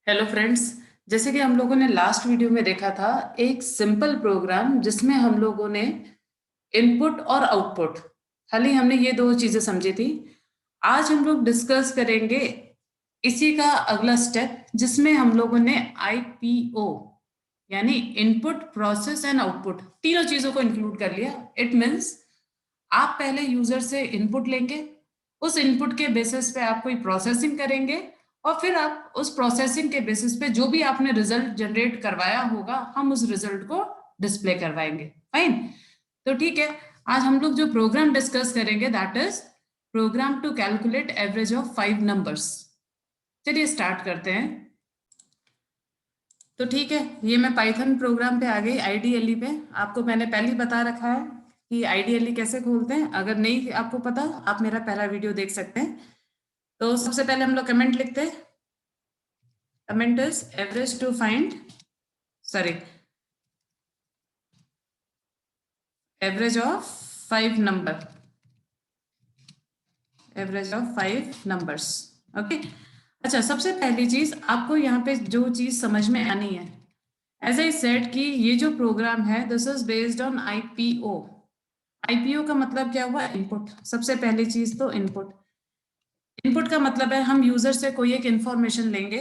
Hello friends. जैसे कि हम लोगों ने लास्ट वीडियो में देखा था एक सिंपल प्रोग्राम जिसमें हम लोगों ने इनपुट और आउटपुट खाली हमने ये दो चीजें समझी थी। आज हम लोग डिस्कस करेंगे इसी का अगला स्टेप जिसमें हम लोगों ने आईपीओ यानी इनपुट प्रोसेस एंड आउटपुट तीनों चीजों को इंक्लूड कर लिया। इट मीन्स आप पहले यूजर से इनपुट लेंगे, उस इनपुट के बेसिस पे आप कोई प्रोसेसिंग करेंगे और फिर आप उस प्रोसेसिंग के बेसिस पे जो भी आपने रिजल्ट जनरेट करवाया होगा हम उस रिजल्ट को डिस्प्ले करवाएंगे। फाइन। तो ठीक है, आज हम लोग जो प्रोग्राम डिस्कस करेंगे that is program to calculate average of 5 numbers. चलिए स्टार्ट करते हैं। तो ठीक है, ये मैं पाइथन प्रोग्राम पे आ गई आईडीएलई पे। आपको मैंने पहले ही बता रखा है कि आईडीएलई कैसे खोलते हैं। अगर नहीं आपको पता आप मेरा पहला वीडियो देख सकते हैं। तो सबसे पहले हम लोग कमेंट लिखते हैं। Comment is average to find sorry average of 5 number, average of 5 numbers. Okay. अच्छा, सबसे पहली चीज आपको यहाँ पे जो चीज समझ में आनी है, एज आई सेड कि ये जो प्रोग्राम है this is based on IPO. IPO का मतलब क्या हुआ? इनपुट। सबसे पहली चीज तो इनपुट। इनपुट का मतलब है हम यूजर से कोई एक इंफॉर्मेशन लेंगे,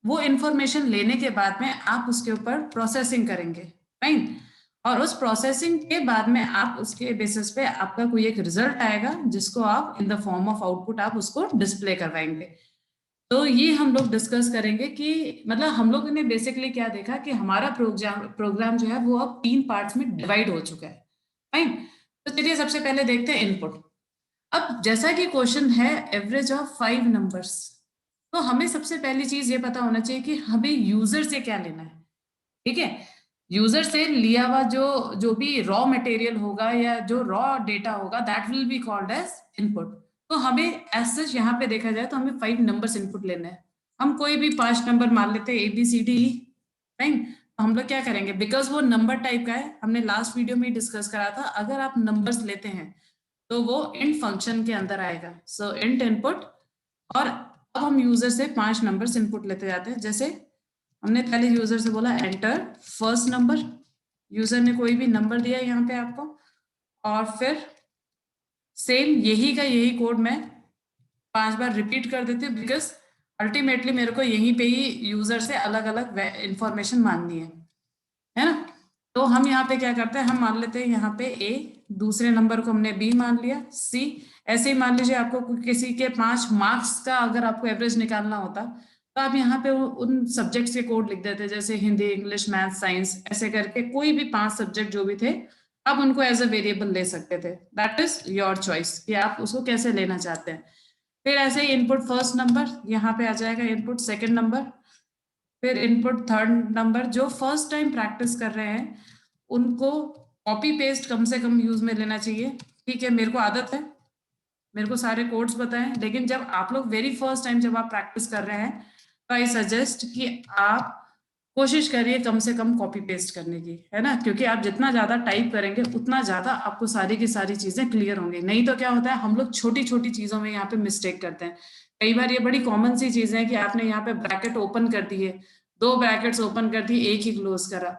वो इंफॉर्मेशन लेने के बाद में आप उसके ऊपर प्रोसेसिंग करेंगे। राइट। और उस प्रोसेसिंग के बाद में आप उसके बेसिस पे आपका कोई एक रिजल्ट आएगा जिसको आप in the form of output आप उसको डिस्प्ले करवाएंगे। तो ये हम लोग डिस्कस करेंगे कि मतलब हम लोगों ने बेसिकली क्या देखा कि हमारा प्रोग्राम जो है वो अब 3 पार्ट्स में डिवाइड हो चुका है। फाइन। तो चलिए सबसे पहले देखते हैं इनपुट। अब जैसा कि क्वेश्चन है एवरेज ऑफ 5 नंबर्स, तो हमें सबसे पहली चीज ये पता होना चाहिए कि हमें यूजर से क्या लेना है। ठीक है, यूजर से लिया हुआ जो जो भी रॉ मटेरियल होगा या जो रॉ डेटा होगा that will be called as input. तो हमें एज सच यहाँ पे देखा जाए तो हमें 5 नंबर्स इनपुट लेना है। हम कोई भी 5 नंबर मान लेते हैं ABCD। राइट। तो हम लोग क्या करेंगे, बिकॉज वो नंबर टाइप का है, हमने लास्ट वीडियो में डिस्कस करा था, अगर आप नंबर्स लेते हैं तो वो इंट फंक्शन के अंदर आएगा। सो इंट इनपुट। और अब हम यूजर से 5 नंबर्स इनपुट लेते जाते हैं। जैसे हमने पहले यूजर से बोला एंटर फर्स्ट नंबर, यूजर ने कोई भी नंबर दिया यहाँ पे आपको, और फिर सेम यही का यही कोड मैं 5 बार रिपीट कर देती हूँ बिकॉज अल्टीमेटली मेरे को यहीं पे ही यूजर से अलग अलग इंफॉर्मेशन मांगनी है ना। तो हम यहाँ पे क्या करते हैं, हम मान लेते हैं यहाँ पे ए, दूसरे नंबर को हमने बी मान लिया, सी। ऐसे ही मान लीजिए आपको किसी के 5 मार्क्स का अगर आपको एवरेज निकालना होता तो आप यहाँ पे उन सब्जेक्ट्स के कोड लिख देते, जैसे हिंदी, इंग्लिश, मैथ, साइंस, ऐसे करके कोई भी 5 सब्जेक्ट जो भी थे आप उनको एज अ वेरिएबल ले सकते थे। दैट इज योर चॉइस कि आप उसको कैसे लेना चाहते हैं। फिर ऐसे ही इनपुट फर्स्ट नंबर यहाँ पे आ जाएगा, इनपुट सेकंड नंबर, फिर इनपुट थर्ड नंबर। जो फर्स्ट टाइम प्रैक्टिस कर रहे हैं उनको कॉपी पेस्ट कम से कम यूज में लेना चाहिए। ठीक है, मेरे को आदत है मेरे को सारे कोड्स बताएं, लेकिन जब आप लोग वेरी फर्स्ट टाइम जब आप प्रैक्टिस कर रहे हैं तो आई सजेस्ट कि आप कोशिश करिए कम से कम कॉपी पेस्ट करने की, है ना, क्योंकि आप जितना ज्यादा टाइप करेंगे उतना ज्यादा आपको सारी की सारी चीजें क्लियर होंगी। नहीं तो क्या होता है, हम लोग छोटी छोटी चीजों में यहाँ पे मिस्टेक करते हैं। कई बार ये बड़ी कॉमन सी चीजें हैं कि आपने यहाँ पे ब्रैकेट ओपन कर दी है, 2 ब्रैकेट्स ओपन कर दी, एक ही क्लोज करा,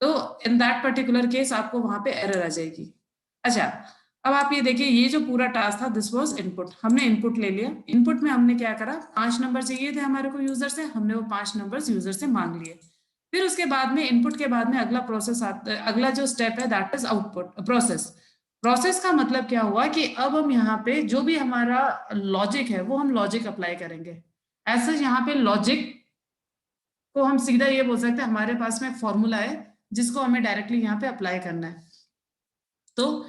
तो इन दैट पर्टिकुलर केस आपको वहां पे एरर आ जाएगी। अच्छा, अब आप ये देखिए, ये जो पूरा टास्क था दिस वाज इनपुट। हमने इनपुट ले लिया, इनपुट में हमने क्या करा, 5 नंबर चाहिए थे हमारे को यूजर से, हमने वो 5 नंबर यूजर से मांग लिए। फिर उसके बाद में इनपुट के बाद में अगला प्रोसेस आता है, अगला जो स्टेप है that is output process. Process का मतलब क्या हुआ कि अब हम यहाँ पे जो भी हमारा लॉजिक है वो हम लॉजिक अप्लाई करेंगे। ऐसा यहाँ पे लॉजिक को हम सीधा ये बोल सकते हैं हमारे पास में फॉर्मूला है जिसको हमें डायरेक्टली यहाँ पे अप्लाई करना है। तो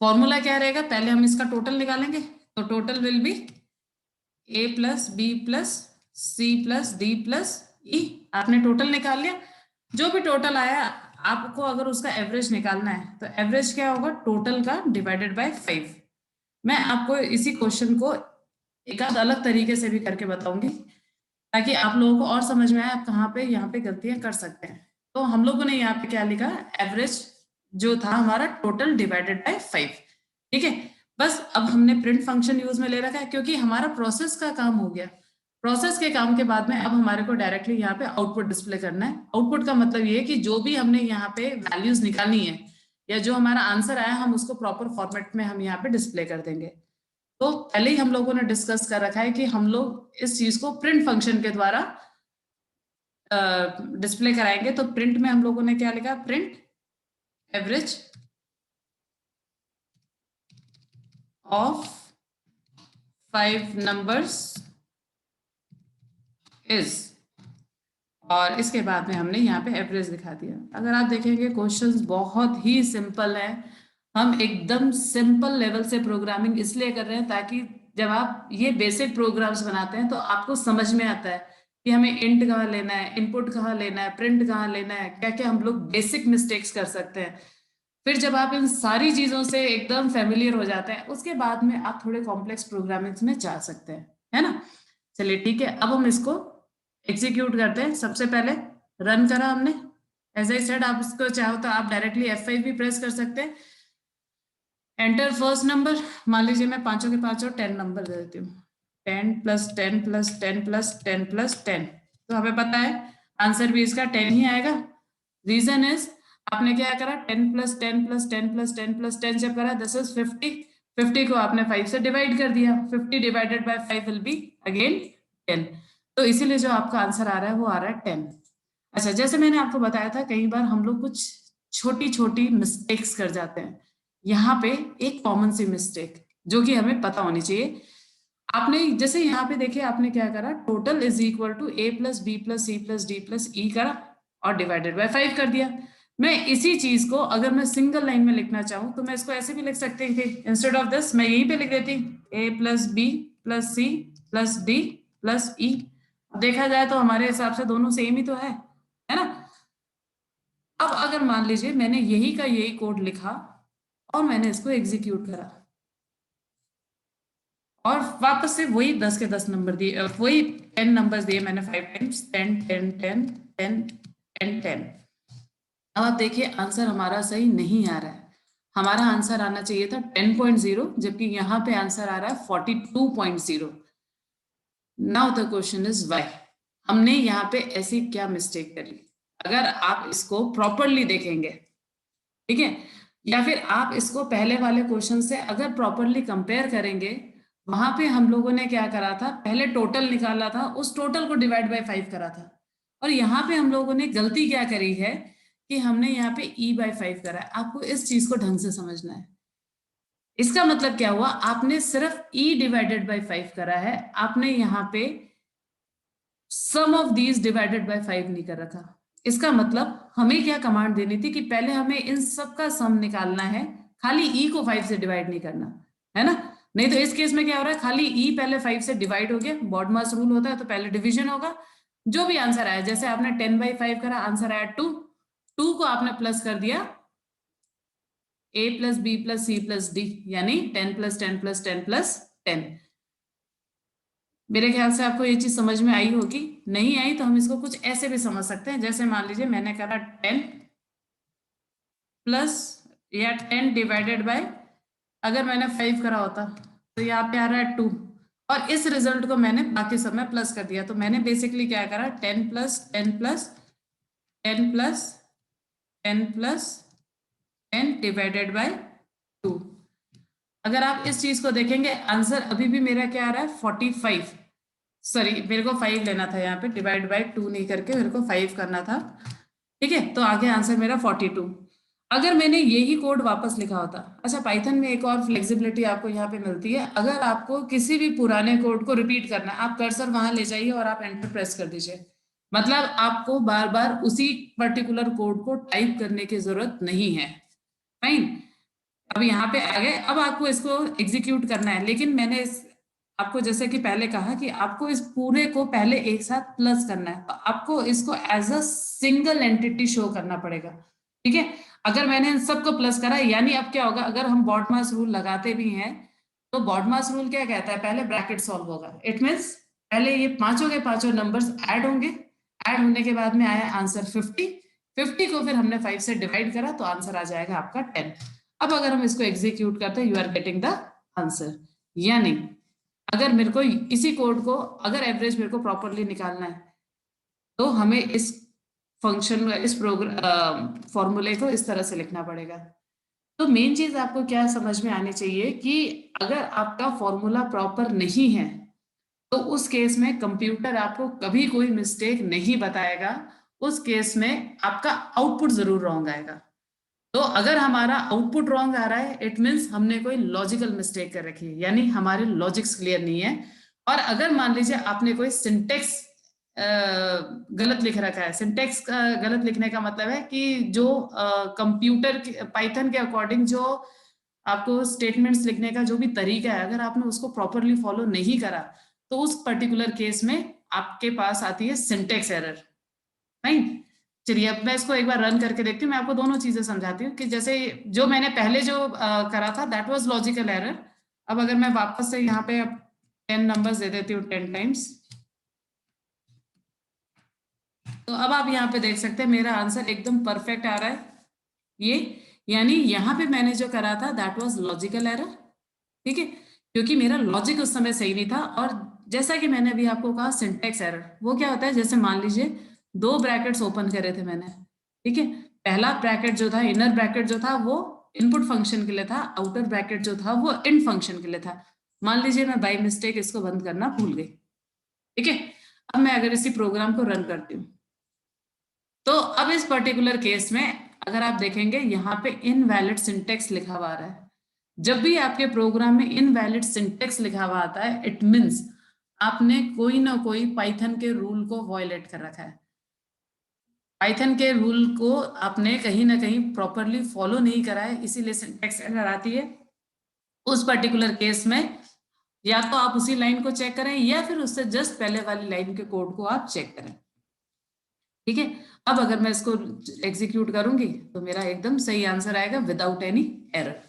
फॉर्मूला क्या रहेगा, पहले हम इसका टोटल निकालेंगे। तो total will be A plus B plus C plus D plus E. आपने टोटल निकाल लिया, जो भी टोटल आया आपको अगर उसका एवरेज निकालना है तो एवरेज क्या होगा, टोटल का डिवाइडेड बाय 5। मैं आपको इसी क्वेश्चन को एक आध अलग तरीके से भी करके बताऊंगी ताकि आप लोगों को और समझ में आए आप कहाँ पे यहाँ पे गलतियां कर सकते हैं। तो हम लोगों ने यहाँ पे क्या लिखा, एवरेज जो था हमारा टोटल डिवाइडेड बाय 5। ठीक है, बस अब हमने प्रिंट फंक्शन यूज में ले रखा है क्योंकि हमारा प्रोसेस का काम हो गया। प्रोसेस के काम के बाद में अब हमारे को डायरेक्टली यहाँ पे आउटपुट डिस्प्ले करना है। आउटपुट का मतलब ये है कि जो भी हमने यहाँ पे वैल्यूज निकालनी है या जो हमारा आंसर आया हम उसको प्रॉपर फॉर्मेट में हम यहाँ पे डिस्प्ले कर देंगे। तो पहले ही हम लोगों ने डिस्कस कर रखा है कि हम लोग इस चीज को प्रिंट फंक्शन के द्वारा डिस्प्ले कराएंगे। तो प्रिंट में हम लोगों ने क्या लिखा, print average of 5 numbers is, और इसके बाद में हमने यहाँ पे एवरेज दिखा दिया। अगर आप देखेंगे क्वेश्चंस बहुत ही सिंपल है। हम एकदम सिंपल लेवल से प्रोग्रामिंग इसलिए कर रहे हैं ताकि जब आप ये बेसिक प्रोग्राम्स बनाते हैं तो आपको समझ में आता है कि हमें इंट कहाँ लेना है, इनपुट कहाँ लेना है, प्रिंट कहाँ लेना है, क्या क्या हम लोग बेसिक मिस्टेक्स कर सकते हैं। फिर जब आप इन सारी चीजों से एकदम फेमिलियर हो जाते हैं उसके बाद में आप थोड़े कॉम्प्लेक्स प्रोग्रामिंग में जा सकते हैं, है ना। चलिए ठीक है, अब हम इसको एग्जीक्यूट करते हैं। सबसे पहले रन करा हमने, एज आई सेड आप इसको चाहो तो आप डायरेक्टली F5 भी प्रेस कर सकते हैं। एंटर फर्स्ट नंबर, मान लीजिए मैं पांचों के पांचों 10 नंबर दे देती हूँ, 10 + 10 + 10 + 10 + 10। तो हमें पता है आंसर भी इसका 10 ही आएगा। रीजन इज आपने क्या करा, 10 + 10 + 10 + 10 + 10 जब करा, दिस इज 50। 50 को आपने 5 से डिवाइड कर दिया, 50 divided by 5 will be again 10। तो इसीलिए जो आपका आंसर आ रहा है वो आ रहा है 10। अच्छा, जैसे मैंने आपको बताया था कई बार हम लोग कुछ छोटी छोटी मिस्टेक्स कर जाते हैं। यहाँ पे एक कॉमन सी मिस्टेक जो कि हमें पता होनी चाहिए। आपने जैसे यहाँ पे देखिए आपने क्या करा, total is equal to A + B + C + D + E करा और डिवाइडेड बाय 5 कर दिया। मैं इसी चीज को अगर मैं सिंगल लाइन में लिखना चाहूँ तो मैं इसको ऐसे भी लिख सकती थी। इंस्टेड ऑफ दिस मैं यहीं पे लिख देती A + B + C + D + E। देखा जाए तो हमारे हिसाब से दोनों सेम ही तो है ना। अब अगर मान लीजिए मैंने यही का यही कोड लिखा और मैंने इसको एग्जीक्यूट करा और वापस से वही 10 के 10 नंबर दिए, वही 10 नंबर्स दिए मैंने 5 टाइम्स, 10 10 10 10 10 10। अब आप देखिए आंसर हमारा सही नहीं आ रहा है। हमारा आंसर आना चाहिए था 10.0 जबकि यहाँ पे आंसर आ रहा है 42.0। Now the question is why, हमने यहाँ पे ऐसी क्या मिस्टेक करी। अगर आप इसको प्रॉपरली देखेंगे, ठीक है, या फिर आप इसको पहले वाले क्वेश्चन से अगर प्रॉपरली कंपेयर करेंगे, वहां पे हम लोगों ने क्या करा था, पहले टोटल निकाला था, उस टोटल को डिवाइड बाय 5 करा था। और यहाँ पे हम लोगों ने गलती क्या करी है कि हमने यहाँ पे E/5 करा है। आपको इस चीज को ढंग से समझना है। इसका मतलब क्या हुआ, आपने सिर्फ E/5 करा है, आपने यहाँ पे सम ऑफ दीज डिवाइडेड बाय 5 नहीं कर रखा। इसका मतलब हमें क्या कमांड देनी थी कि पहले हमें इन सब का सम निकालना है, खाली ई को 5 से डिवाइड नहीं करना है ना। नहीं तो इस केस में क्या हो रहा है, खाली ई पहले 5 से डिवाइड हो गया, बॉडमास रूल होता है तो पहले डिवीजन होगा। जो भी आंसर आया, जैसे आपने 10/5 करा, आंसर आया 2, 2 को आपने प्लस कर दिया A + B + C + D, यानी 10 + 10 + 10 + 10। मेरे ख्याल से आपको ये चीज समझ में आई होगी। नहीं आई तो हम इसको कुछ ऐसे भी समझ सकते हैं, जैसे मान लीजिए मैंने करा 10 प्लस या 10 डिवाइडेड बाय, अगर मैंने 5 करा होता तो यहाँ पे आ रहा है 2 और इस रिजल्ट को मैंने बाकी सब में प्लस कर दिया। तो मैंने बेसिकली क्या करा, 10 + 10 + 10 + 10 + 10 डिवाइडेड बाय 2। अगर आप इस चीज को देखेंगे आंसर अभी भी मेरा क्या आ रहा है 45। सॉरी, मेरे को 5 लेना था, यहाँ पे डिवाइड बाय 2 नहीं करके मेरे को 5 करना था, ठीक है। तो आगे आंसर मेरा 42। अगर मैंने यही कोड वापस लिखा होता, अच्छा पाइथन में एक और फ्लेक्सिबिलिटी आपको यहाँ पे मिलती है, अगर आपको किसी भी पुराने कोड को रिपीट करना है, आप कर्सर वहां ले जाइए और आप एंटर प्रेस कर दीजिए। मतलब आपको बार बार उसी पर्टिकुलर कोड को टाइप करने की जरूरत नहीं है। फाइन, अब यहाँ पे आ गए, अब आपको इसको एग्जीक्यूट करना है। लेकिन मैंने आपको जैसे कि पहले कहा कि आपको इस पूरे को पहले एक साथ प्लस करना है, तो आपको इसको as a single entity show करना पड़ेगा, ठीक है। अगर मैंने इन सबको प्लस करा, यानी अब क्या होगा, अगर हम बॉडमास रूल लगाते भी हैं तो बॉडमास रूल क्या कहता है, पहले ब्रैकेट सॉल्व होगा। इट मीन्स पहले ये पांचों के पांचों नंबर्स ऐड होंगे, ऐड होने के बाद में आया आंसर 50, 50 को फिर हमने 5 से डिवाइड करा तो आंसर आ जाएगा आपका 10। अब अगर हम इसको एग्जीक्यूट करते हैं, you are getting the answer. यानी अगर मेरे को इसी कोड को अगर एवरेज मेरे को प्रॉपरली निकालना है तो हमें इस फंक्शन इस प्रोग्राम फॉर्मूले को इस तरह से लिखना पड़ेगा। तो मेन चीज आपको क्या समझ में आनी चाहिए कि अगर आपका फॉर्मूला प्रॉपर नहीं है तो उस केस में कंप्यूटर आपको कभी कोई मिस्टेक नहीं बताएगा, उस केस में आपका आउटपुट जरूर रॉन्ग आएगा। तो अगर हमारा आउटपुट रॉन्ग आ रहा है इट मीन्स हमने कोई लॉजिकल मिस्टेक कर रखी है, यानी हमारे लॉजिक्स क्लियर नहीं है। और अगर मान लीजिए आपने कोई सिंटेक्स गलत लिख रखा है, सिंटेक्स गलत लिखने का मतलब है कि जो कंप्यूटर पाइथन के अकॉर्डिंग जो आपको स्टेटमेंट्स लिखने का जो भी तरीका है, अगर आपने उसको प्रॉपरली फॉलो नहीं करा तो उस पर्टिकुलर केस में आपके पास आती है सिंटेक्स एरर। राइट, चलिए अब मैं इसको एक बार रन करके देखती हूँ, मैं आपको दोनों चीजें समझाती हूँ कि जैसे जो मैंने पहले जो करा था दैट वाज लॉजिकल एरर। अब अगर मैं वापस से यहाँ पे 10 नंबर्स दे देती हूँ 10 टाइम्स, तो अब आप यहाँ पे देख सकते हैं मेरा आंसर एकदम परफेक्ट आ रहा है ये, यानी यहाँ पे मैंने जो करा था दैट वाज लॉजिकल एरर। ठीक है, क्योंकि मेरा लॉजिक उस समय सही नहीं था। और जैसा कि मैंने अभी आपको कहा सिंटेक्स एरर वो क्या होता है, जैसे मान लीजिए 2 ब्रैकेट्स ओपन करे थे मैंने, ठीक है, पहला ब्रैकेट जो था इनर ब्रैकेट जो था वो इनपुट फंक्शन के लिए था, आउटर ब्रैकेट जो था वो इन फंक्शन के लिए था। मान लीजिए मैं बाई मिस्टेक इसको बंद करना भूल गई, ठीक है। अब मैं अगर इसी प्रोग्राम को रन करती हूँ तो अब इस पर्टिकुलर केस में अगर आप देखेंगे यहाँ पे इनवैलिड सिंटेक्स लिखा हुआ आ रहा है। जब भी आपके प्रोग्राम में इनवैलिड सिंटेक्स लिखा हुआ आता है इट मींस आपने कोई ना कोई पाइथन के रूल को वायलेट कर रखा है, पाइथन के रूल को आपने कहीं ना कहीं प्रॉपरली फॉलो नहीं करा है, इसीलिए सिंटेक्स एरर आती है। उस पर्टिकुलर केस में या तो आप उसी लाइन को चेक करें या फिर उससे जस्ट पहले वाली लाइन के कोड को आप चेक करें, ठीक है। अब अगर मैं इसको एग्जीक्यूट करूंगी तो मेरा एकदम सही आंसर आएगा विदाउट एनी एरर।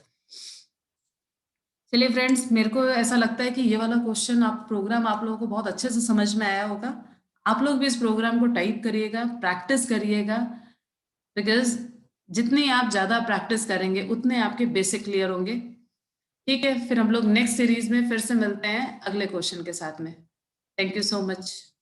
चलिए फ्रेंड्स, मेरे को ऐसा लगता है कि ये वाला क्वेश्चन आप प्रोग्राम आप लोगों को बहुत अच्छे से समझ में आया होगा। आप लोग भी इस प्रोग्राम को टाइप करिएगा, प्रैक्टिस करिएगा, बिकॉज जितनी आप ज्यादा प्रैक्टिस करेंगे उतने आपके बेसिक क्लियर होंगे। ठीक है, फिर हम लोग नेक्स्ट सीरीज में फिर से मिलते हैं अगले क्वेश्चन के साथ में। Thank you so much.